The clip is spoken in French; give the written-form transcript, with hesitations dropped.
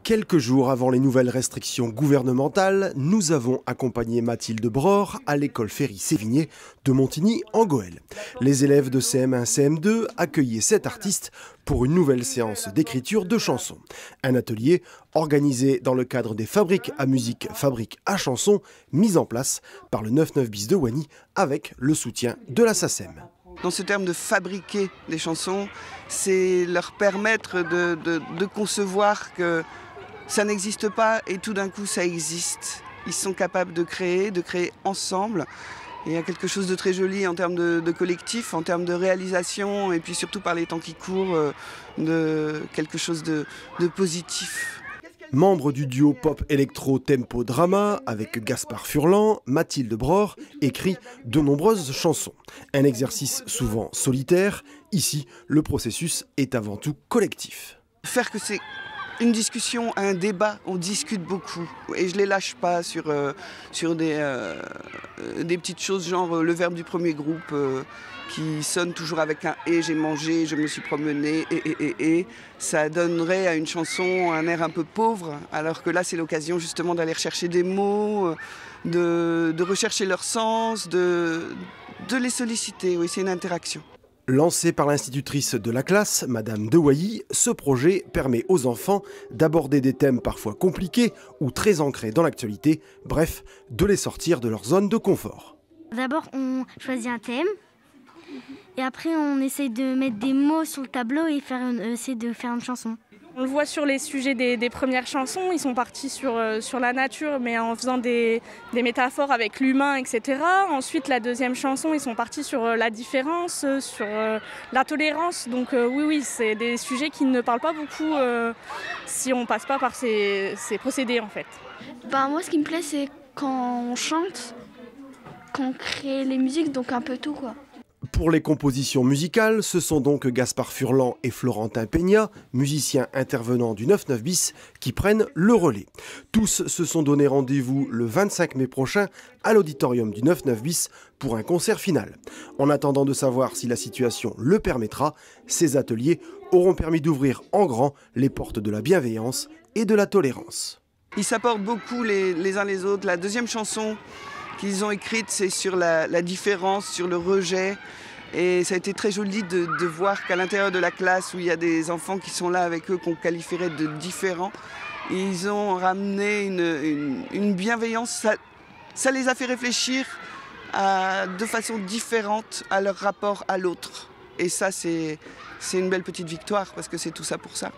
Quelques jours avant les nouvelles restrictions gouvernementales, nous avons accompagné Mathilde Bror à l'école Ferry-Sévigné de Montigny en Goële. Les élèves de CM1, CM2 accueillaient cet artiste pour une nouvelle séance d'écriture de chansons. Un atelier organisé dans le cadre des Fabriques à musique, Fabriques à chansons, mis en place par le 99 bis de Wany avec le soutien de la SACEM. Dans ce terme de fabriquer des chansons, c'est leur permettre de concevoir que ça n'existe pas et tout d'un coup ça existe. Ils sont capables de créer ensemble. Et il y a quelque chose de très joli en termes de collectif, en termes de réalisation et puis surtout par les temps qui courent, de quelque chose de positif. Membre du duo pop électro tempo drama avec Gaspard Furlan, Mathilde Bror écrit de nombreuses chansons. Un exercice souvent solitaire, ici le processus est avant tout collectif. Faire que c'est une discussion, un débat, on discute beaucoup et je les lâche pas sur des petites choses genre le verbe du premier groupe qui sonne toujours avec un « et », j'ai mangé, je me suis promené, et. Ça donnerait à une chanson un air un peu pauvre, alors que là c'est l'occasion justement d'aller rechercher des mots, de rechercher leur sens, de les solliciter, oui c'est une interaction. Lancé par l'institutrice de la classe, Madame Dewayy, ce projet permet aux enfants d'aborder des thèmes parfois compliqués ou très ancrés dans l'actualité, bref, de les sortir de leur zone de confort. D'abord, on choisit un thème et après on essaye de mettre des mots sur le tableau et essayer de faire une chanson. On le voit sur les sujets des premières chansons, ils sont partis sur la nature mais en faisant des métaphores avec l'humain, etc. Ensuite la deuxième chanson, ils sont partis sur la différence, sur la tolérance. Donc oui, c'est des sujets qui ne parlent pas beaucoup si on ne passe pas par ces procédés en fait. Moi ce qui me plaît c'est quand on chante, quand on crée les musiques, donc un peu tout quoi. Pour les compositions musicales, ce sont donc Gaspard Furlan et Florentin Peña, musiciens intervenants du 99 bis, qui prennent le relais. Tous se sont donné rendez-vous le 25 mai prochain à l'auditorium du 99 bis pour un concert final. En attendant de savoir si la situation le permettra, ces ateliers auront permis d'ouvrir en grand les portes de la bienveillance et de la tolérance. Ils s'apportent beaucoup les uns les autres. La deuxième chanson qu'ils ont écrite, c'est sur la différence, sur le rejet. Et ça a été très joli de voir qu'à l'intérieur de la classe, où il y a des enfants qui sont là avec eux, qu'on qualifierait de différents, ils ont ramené une bienveillance. Ça les a fait réfléchir de façon différente à leur rapport à l'autre. Et ça, c'est une belle petite victoire, parce que c'est tout ça pour ça.